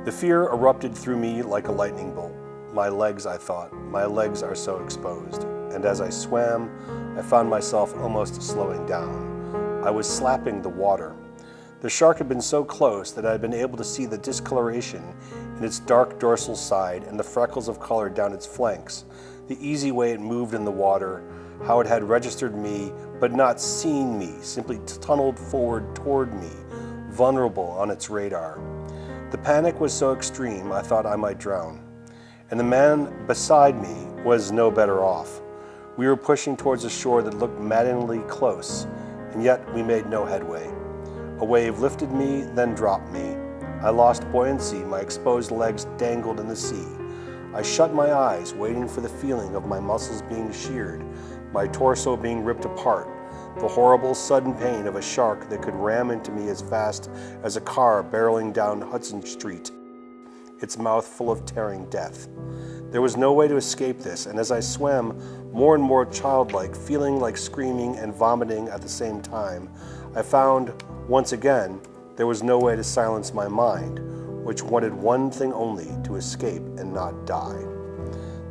The fear erupted through me like a lightning bolt. My legs, I thought, my legs are so exposed. And as I swam, I found myself almost slowing down. I was slapping the water. The shark had been so close that I had been able to see the discoloration in its dark dorsal side and the freckles of color down its flanks, the easy way it moved in the water, how it had registered me but not seen me, simply tunneled forward toward me, vulnerable on its radar. The panic was so extreme I thought I might drown. And the man beside me was no better off. We were pushing towards a shore that looked maddeningly close, and yet we made no headway. A wave lifted me, then dropped me. I lost buoyancy, my exposed legs dangled in the sea. I shut my eyes, waiting for the feeling of my muscles being sheared, my torso being ripped apart, the horrible sudden pain of a shark that could ram into me as fast as a car barreling down Hudson Street, its mouth full of tearing death. There was no way to escape this, and as I swam, more and more childlike, feeling like screaming and vomiting at the same time, I found, once again, there was no way to silence my mind, which wanted one thing only, to escape and not die.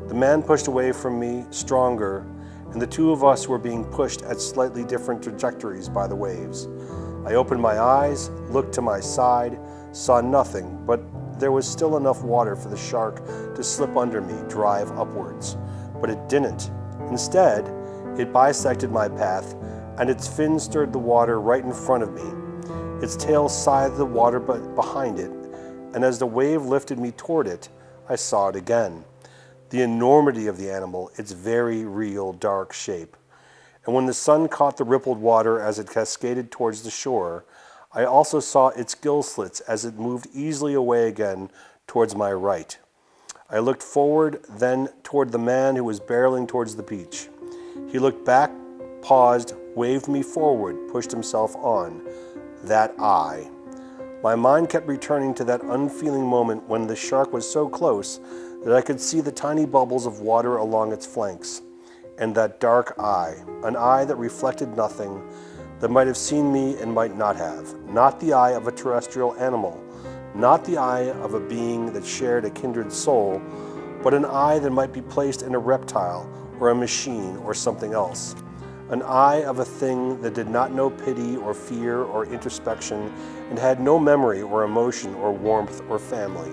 The man pushed away from me, stronger, and the two of us were being pushed at slightly different trajectories by the waves. I opened my eyes, looked to my side, saw nothing, but there was still enough water for the shark to slip under me, drive upwards. But it didn't. Instead, it bisected my path, and its fin stirred the water right in front of me. Its tail scythed the water behind it, and as the wave lifted me toward it, I saw it again. The enormity of the animal, its very real dark shape. And when the sun caught the rippled water as it cascaded towards the shore, I also saw its gill slits as it moved easily away again towards my right. I looked forward, then toward the man who was barreling towards the beach. He looked back, paused, waved me forward, pushed himself on. That I. My mind kept returning to that unfeeling moment when the shark was so close that I could see the tiny bubbles of water along its flanks. And that dark eye, an eye that reflected nothing, that might have seen me and might not have. Not the eye of a terrestrial animal, not the eye of a being that shared a kindred soul, but an eye that might be placed in a reptile or a machine or something else. An eye of a thing that did not know pity or fear or introspection and had no memory or emotion or warmth or family.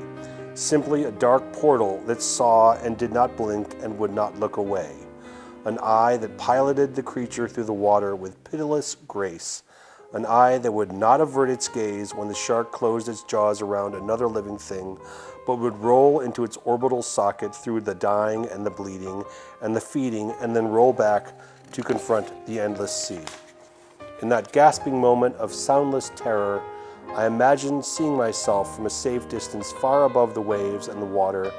Simply a dark portal that saw and did not blink and would not look away. An eye that piloted the creature through the water with pitiless grace. An eye that would not avert its gaze when the shark closed its jaws around another living thing, but would roll into its orbital socket through the dying and the bleeding and the feeding, and then roll back to confront the endless sea. In that gasping moment of soundless terror, I imagined seeing myself from a safe distance far above the waves and the water,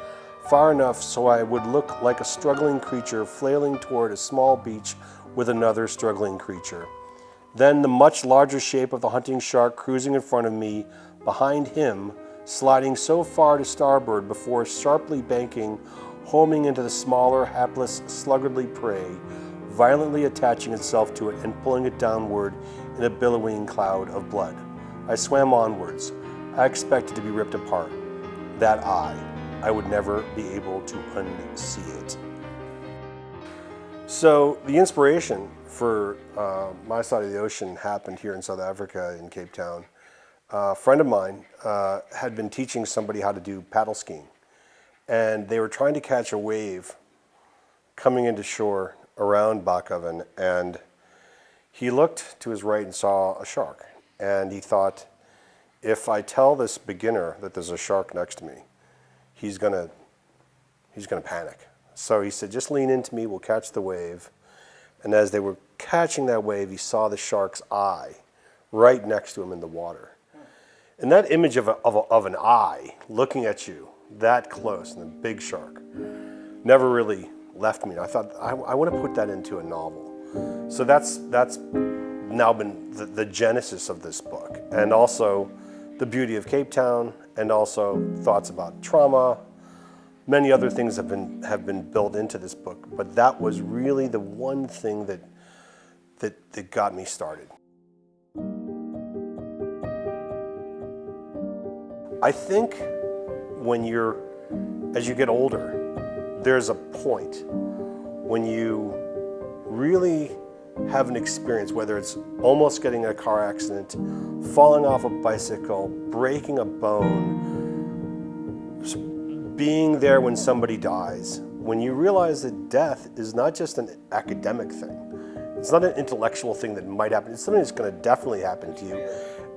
far enough so I would look like a struggling creature flailing toward a small beach with another struggling creature. Then the much larger shape of the hunting shark cruising in front of me, behind him, sliding so far to starboard before sharply banking, homing into the smaller, hapless, sluggardly prey, violently attaching itself to it and pulling it downward in a billowing cloud of blood. I swam onwards. I expected to be ripped apart. That I would never be able to unsee it. So the inspiration for My Side of the Ocean happened here in South Africa, in Cape Town. A friend of mine had been teaching somebody how to do paddle skiing, and they were trying to catch a wave coming into shore around Bakoven, and he looked to his right and saw a shark, and he thought, if I tell this beginner that there's a shark next to me, he's gonna panic. So he said, just lean into me, we'll catch the wave. And as they were catching that wave, he saw the shark's eye right next to him in the water. And that image of an eye looking at you that close, and a big shark, never really left me. And I thought, I want to put that into a novel. So that's now been the genesis of this book. And also the beauty of Cape Town, and also thoughts about trauma. Many other things have been built into this book, but that was really the one thing that got me started. I think as you get older, there's a point when you really have an experience, whether it's almost getting in a car accident, falling off a bicycle, breaking a bone, being there when somebody dies, when you realize that death is not just an academic thing. It's not an intellectual thing that might happen. It's something that's going to definitely happen to you.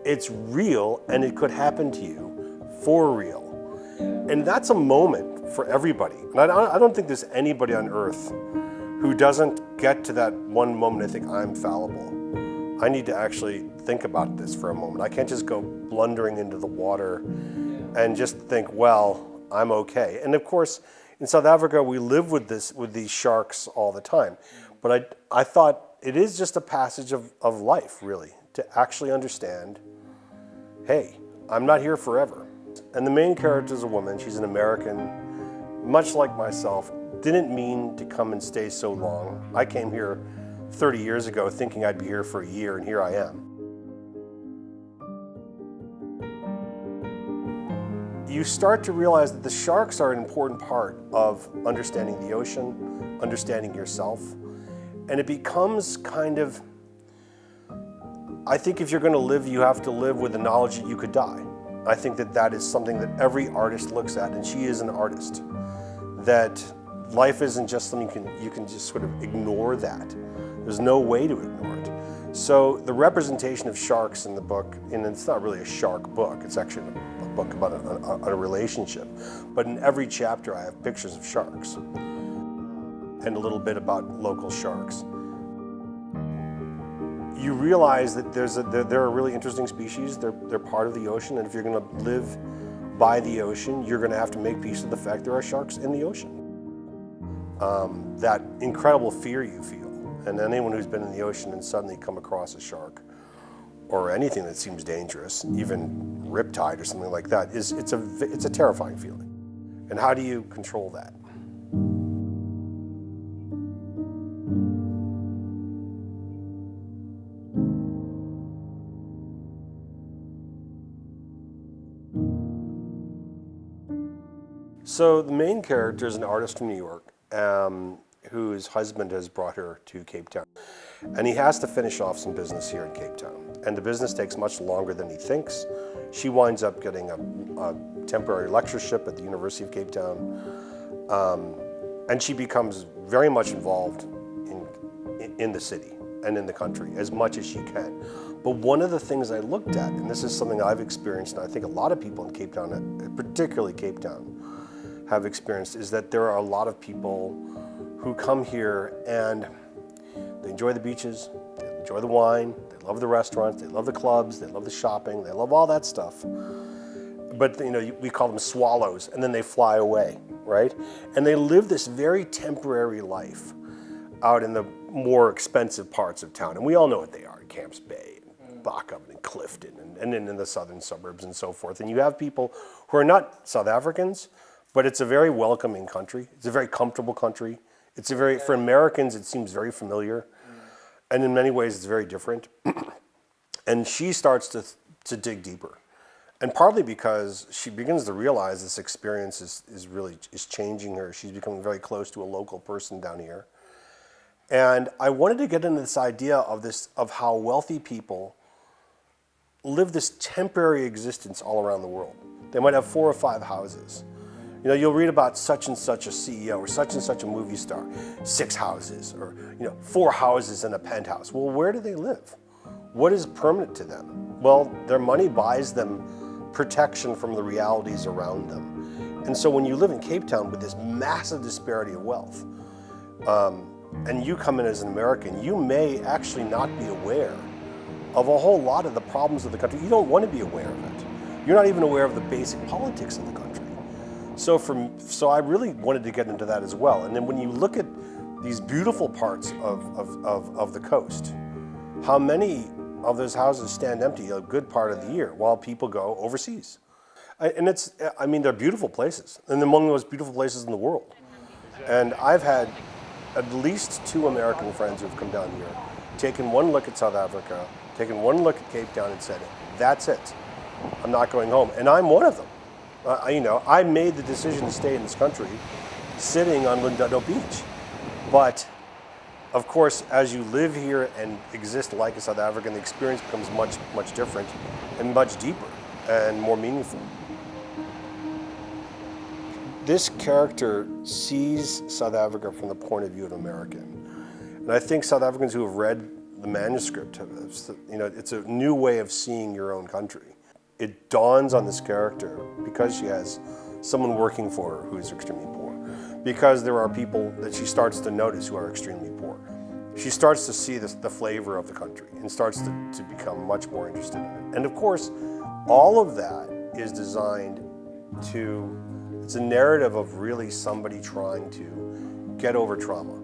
It's real, and it could happen to you for real. And that's a moment for everybody. And I don't think there's anybody on earth who doesn't get to that one moment and think, I'm fallible. I need to actually think about this for a moment. I can't just go blundering into the water and just think, well, I'm okay. And of course, in South Africa, we live with these sharks all the time. But I thought it is just a passage of life, really, to actually understand, hey, I'm not here forever. And the main character is a woman. She's an American, much like myself. Didn't mean to come and stay so long. I came here 30 years ago thinking I'd be here for a year, and here I am. You start to realize that the sharks are an important part of understanding the ocean, understanding yourself, and it becomes kind of, I think if you're going to live, you have to live with the knowledge that you could die. I think that is something that every artist looks at, and she is an artist. That life isn't just something you can just sort of ignore that. There's no way to ignore it. So the representation of sharks in the book, and it's not really a shark book, it's actually a book about a relationship. But in every chapter I have pictures of sharks and a little bit about local sharks. You realize that there are really interesting species. They're part of the ocean, and if you're going to live by the ocean, you're going to have to make peace with the fact there are sharks in the ocean. That incredible fear you feel, and anyone who's been in the ocean and suddenly come across a shark or anything that seems dangerous, even riptide or something like that, it's a terrifying feeling. And how do you control that? So the main character is an artist from New York whose husband has brought her to Cape Town. And he has to finish off some business here in Cape Town. And the business takes much longer than he thinks. She winds up getting a temporary lectureship at the University of Cape Town. And she becomes very much involved in the city and in the country as much as she can. But one of the things I looked at, and this is something I've experienced, and I think a lot of people in Cape Town, particularly Cape Town, have experienced, is that there are a lot of people who come here and they enjoy the beaches, they enjoy the wine, they love the restaurants, they love the clubs, they love the shopping, they love all that stuff. But we call them swallows, and then they fly away, right? And they live this very temporary life out in the more expensive parts of town. And we all know what they are, Camps Bay, and Bacchum, and Clifton, and in the southern suburbs and so forth. And you have people who are not South Africans, but it's a very welcoming country. It's a very comfortable country. For Americans, it seems very familiar. And in many ways, it's very different. And she starts to dig deeper. And partly because she begins to realize this experience is changing her. She's becoming very close to a local person down here. And I wanted to get into this idea of how wealthy people live this temporary existence all around the world. They might have 4 or 5 houses. You'll read about such and such a CEO or such and such a movie star, 6 houses or 4 houses and a penthouse. Well, where do they live? What is permanent to them? Well, their money buys them protection from the realities around them. And so when you live in Cape Town with this massive disparity of wealth, and you come in as an American, you may actually not be aware of a whole lot of the problems of the country. You don't want to be aware of it. You're not even aware of the basic politics of the country. So I really wanted to get into that as well. And then when you look at these beautiful parts of the coast, how many of those houses stand empty a good part of the year while people go overseas? And they're beautiful places, and they're among the most beautiful places in the world. And I've had at least 2 American friends who've come down here, taken one look at South Africa, taken one look at Cape Town and said, that's it. I'm not going home. And I'm one of them. I made the decision to stay in this country sitting on Lunduno Beach. But of course, as you live here and exist like a South African, the experience becomes much, much different and much deeper and more meaningful. This character sees South Africa from the point of view of an American. And I think South Africans who have read the manuscript, it's a new way of seeing your own country. It dawns on this character because she has someone working for her who is extremely poor. Because there are people that she starts to notice who are extremely poor. She starts to see the flavor of the country and starts to become much more interested in it. And of course, all of that is designed it's a narrative of really somebody trying to get over trauma,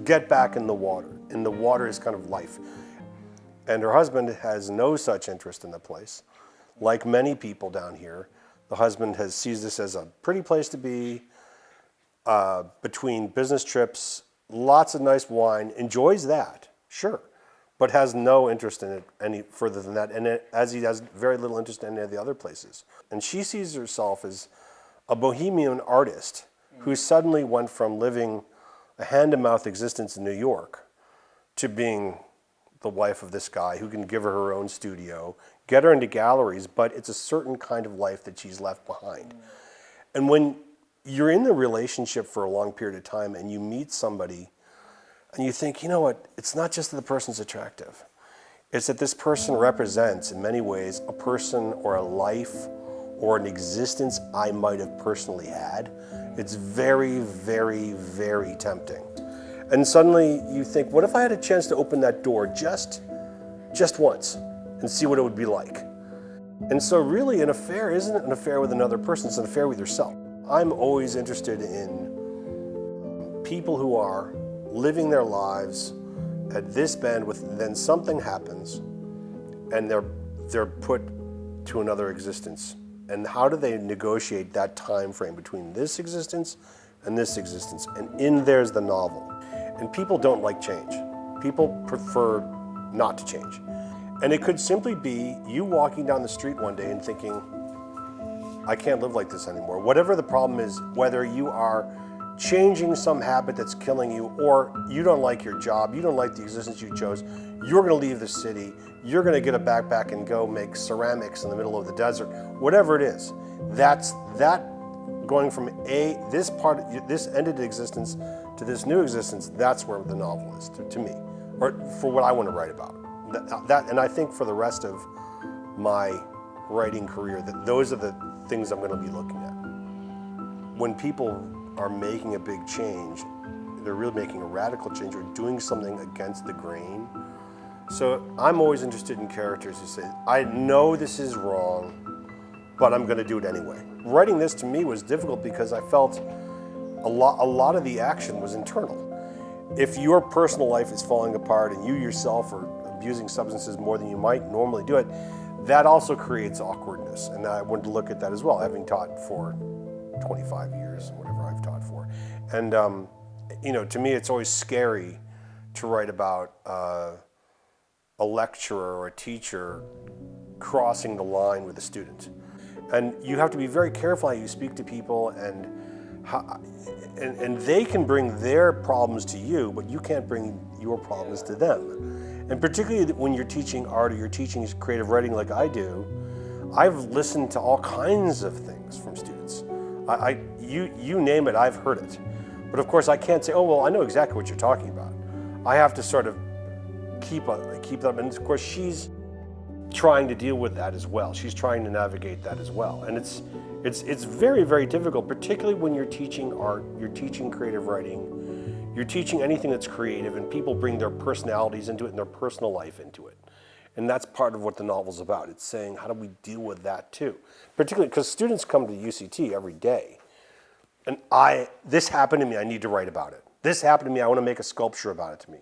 get back in the water. And the water is kind of life. And her husband has no such interest in the place. Like many people down here, the husband sees this as a pretty place to be, between business trips, lots of nice wine, enjoys that, sure, but has no interest in it any further than that, and as he has very little interest in any of the other places. And she sees herself as a bohemian artist who suddenly went from living a hand-to-mouth existence in New York to being the wife of this guy who can give her own studio, get her into galleries, but it's a certain kind of life that she's left behind. And when you're in the relationship for a long period of time and you meet somebody and you think, you know what, it's not just that the person's attractive. It's that this person represents, in many ways, a person or a life or an existence I might have personally had. It's very, very, very tempting. And suddenly you think, what if I had a chance to open that door just once and see what it would be like? And so really an affair isn't an affair with another person, it's an affair with yourself. I'm always interested in people who are living their lives at this bandwidth, and then something happens and they're put to another existence. And how do they negotiate that time frame between this existence and this existence? And in there's the novel. And people don't like change. People prefer not to change. And it could simply be you walking down the street one day and thinking, I can't live like this anymore. Whatever the problem is, whether you are changing some habit that's killing you, or you don't like your job, you don't like the existence you chose, you're gonna leave the city, you're gonna get a backpack and go make ceramics in the middle of the desert, whatever it is. That's going from this ended existence to this new existence, that's where the novel is to me, or for what I want to write about. And I think for the rest of my writing career, those are the things I'm going to be looking at. When people are making a big change, they're really making a radical change or doing something against the grain. So I'm always interested in characters who say, I know this is wrong, but I'm going to do it anyway. Writing this to me was difficult because I felt a lot of the action was internal. If your personal life is falling apart and you yourself are abusing substances more than you might normally do it, that also creates awkwardness. And I wanted to look at that as well, having taught for 25 years, whatever I've taught for. And, to me, it's always scary to write about a lecturer or a teacher crossing the line with a student. And you have to be very careful how you speak to people, and they can bring their problems to you, but you can't bring your problems to them. And particularly when you're teaching art or you're teaching creative writing like I do, I've listened to all kinds of things from students. You name it, I've heard it. But of course I can't say, oh, well, I know exactly what you're talking about. I have to sort of keep up. And of course she's trying to deal with that as well. She's trying to navigate that as well. And it's very, very difficult, particularly when you're teaching art, you're teaching creative writing, you're teaching anything that's creative, and people bring their personalities into it and their personal life into it. And that's part of what the novel's about. It's saying, how do we deal with that too? Particularly because students come to UCT every day. And this happened to me, I need to write about it. This happened to me, I want to make a sculpture about it to me.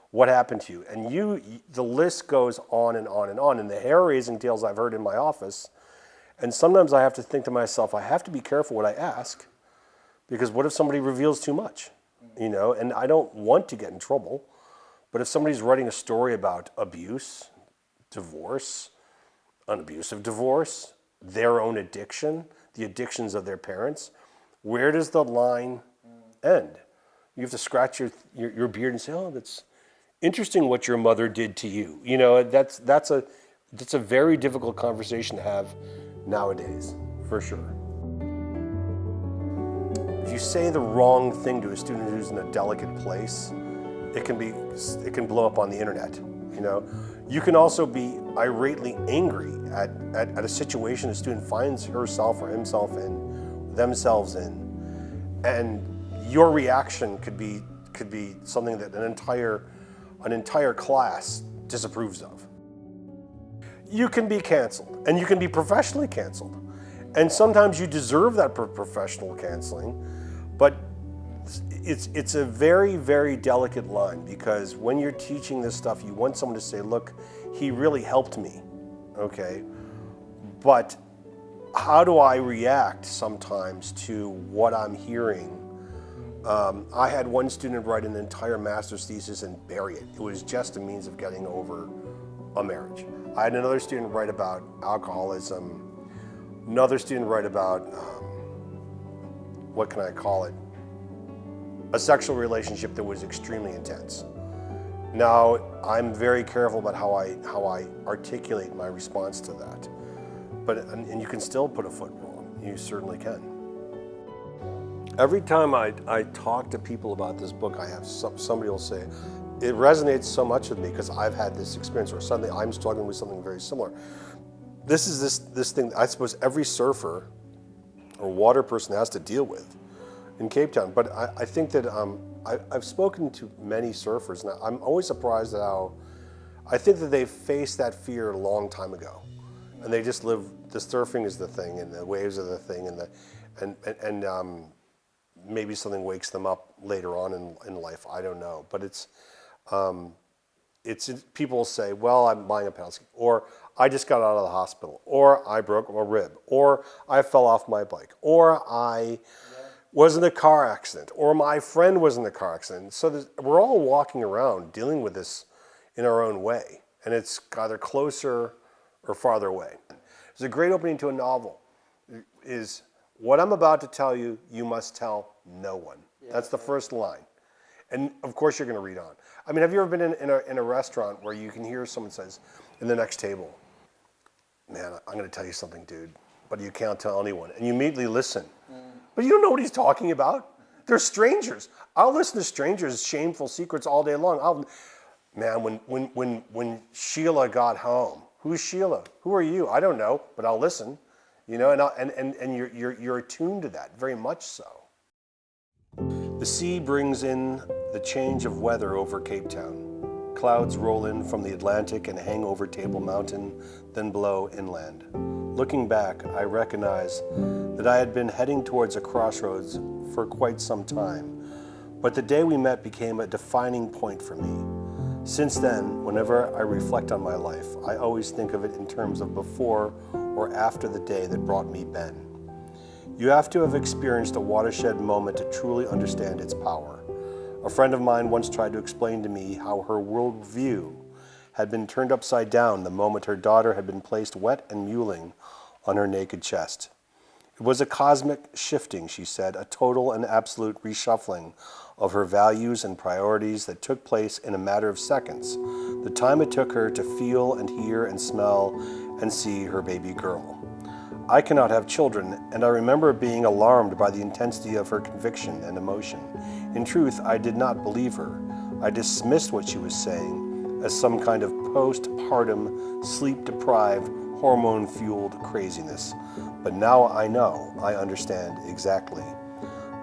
What happened to you? And the list goes on and on and on. And the hair-raising tales I've heard in my office, and sometimes I have to think to myself, I have to be careful what I ask, because what if somebody reveals too much? And I don't want to get in trouble, but if somebody's writing a story about abuse, divorce, an abusive divorce, their own addiction, the addictions of their parents, where does the line end? You have to scratch your beard and say, oh, that's interesting what your mother did to you. You know, that's a very difficult conversation to have nowadays, for sure. If you say the wrong thing to a student who's in a delicate place, it can blow up on the internet. You know, you can also be irately angry at a situation a student finds herself or himself in, themselves in, and your reaction could be something that an entire class disapproves of. You can be canceled, and you can be professionally canceled, and sometimes you deserve that professional canceling, but it's a very, very delicate line, because when you're teaching this stuff, you want someone to say, look, he really helped me, okay? But how do I react sometimes to what I'm hearing? I had one student write an entire master's thesis and bury it. It was just a means of getting over a marriage. I had another student write about alcoholism, another student write about, what can I call it? A sexual relationship that was extremely intense. Now, I'm very careful about how I articulate my response to that. And you can still put a foot wrong. You certainly can. Every time I talk to people about this book, I have somebody will say, it resonates so much with me because I've had this experience, or suddenly I'm struggling with something very similar. This is this thing I suppose every surfer or water person has to deal with in Cape Town. But I think that I've spoken to many surfers, and I'm always surprised at how I think that they faced that fear a long time ago, and they just live. The surfing is the thing, and the waves are the thing, and maybe something wakes them up later on in life. I don't know, but it's people say, well, I'm buying a paddle ski, or I just got out of the hospital, or I broke a rib, or I fell off my bike, or I was in a car accident, or my friend was in a car accident. So we're all walking around dealing with this in our own way, and it's either closer or farther away. There's a great opening to a novel. Is what I'm about to tell you, you must tell no one. Yeah, that's the first line. And of course you're going to read on. I mean, have you ever been in a restaurant where you can hear someone says in the next table, man, I'm going to tell you something, dude, but you can't tell anyone. And you immediately listen. But you don't know what he's talking about. They're strangers. I'll listen to strangers' shameful secrets all day long. When Sheila got home, who's Sheila? Who are you? I don't know, but I'll listen. You know, and you're attuned to that, very much so. The sea brings in the change of weather over Cape Town. Clouds roll in from the Atlantic and hang over Table Mountain, then blow inland. Looking back, I recognize that I had been heading towards a crossroads for quite some time, but the day we met became a defining point for me. Since then, whenever I reflect on my life, I always think of it in terms of before or after the day that brought me Ben. You have to have experienced a watershed moment to truly understand its power. A friend of mine once tried to explain to me how her worldview had been turned upside down the moment her daughter had been placed wet and mewling on her naked chest. It was a cosmic shifting, she said, a total and absolute reshuffling of her values and priorities that took place in a matter of seconds, the time it took her to feel and hear and smell and see her baby girl. I cannot have children, and I remember being alarmed by the intensity of her conviction and emotion. In truth, I did not believe her. I dismissed what she was saying as some kind of postpartum, sleep-deprived, hormone-fueled craziness. But now I know, I understand exactly.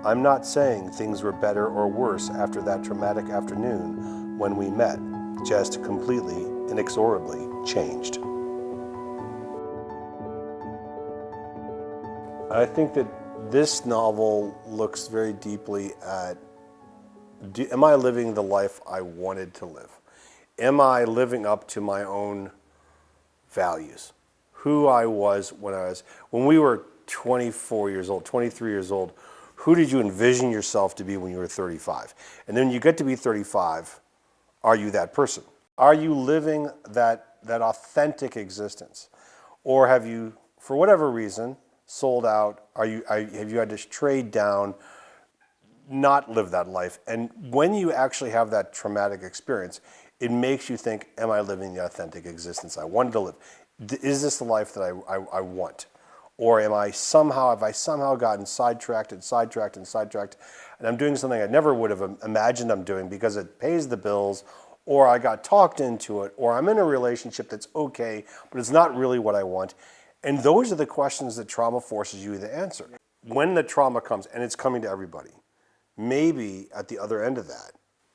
I'm not saying things were better or worse after that traumatic afternoon when we met, just completely, inexorably changed. I think that this novel looks very deeply at, am I living the life I wanted to live? Am I living up to my own values? Who I was when we were 24 years old, 23 years old, who did you envision yourself to be when you were 35? And then you get to be 35, are you that person? Are you living that authentic existence? Or have you, for whatever reason, sold out? Have you had to trade down, not live that life? And when you actually have that traumatic experience, it makes you think, am I living the authentic existence I wanted to live? Is this the life that I want? Or have I somehow gotten sidetracked, and I'm doing something I never would have imagined I'm doing because it pays the bills, or I got talked into it, or I'm in a relationship that's okay, but it's not really what I want. And those are the questions that trauma forces you to answer. When the trauma comes, and it's coming to everybody, maybe at the other end of that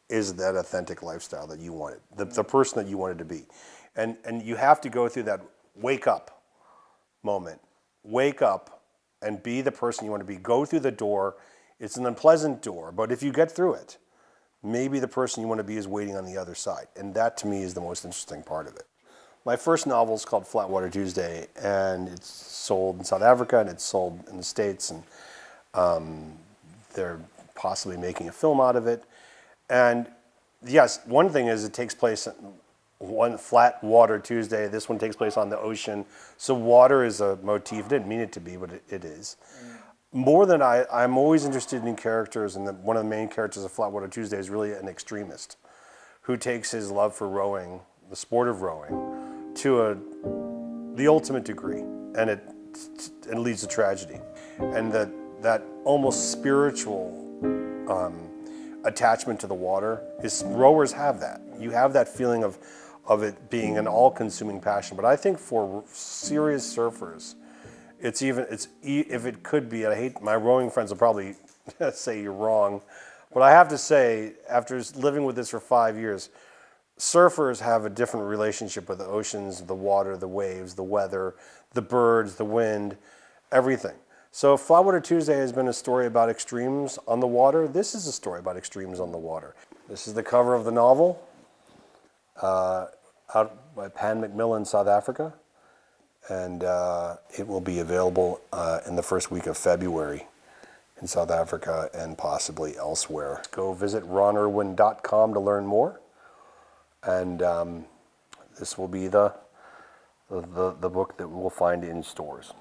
is that authentic lifestyle that you wanted, the person that you wanted to be. And you have to go through that wake up moment. Wake up and be the person you want to be. Go through the door. It's an unpleasant door, but if you get through it, maybe the person you want to be is waiting on the other side. And that, to me, is the most interesting part of it. My first novel is called Flatwater Tuesday, and it's sold in South Africa, and it's sold in the States, and they're possibly making a film out of it. And yes, one thing is it takes place one Flat Water Tuesday. This one takes place on the ocean. So water is a motif. I didn't mean it to be, but it is. More than I'm always interested in characters, and one of the main characters of Flatwater Tuesday is really an extremist who takes his love for rowing, the sport of rowing, to the ultimate degree, and it leads to tragedy. And that almost spiritual attachment to the water rowers have that. You have that feeling of it being an all-consuming passion. But I think for serious surfers, if it could be, and I hate, my rowing friends will probably say you're wrong, but I have to say, after living with this for 5 years, surfers have a different relationship with the oceans, the water, the waves, the weather, the birds, the wind, everything. So Flatwater Tuesday has been a story about extremes on the water. This is a story about extremes on the water. This is the cover of the novel, out by Pan Macmillan, South Africa. And it will be available in the first week of February in South Africa and possibly elsewhere. Go visit ronirwin.com to learn more. And this will be the book that we'll find in stores.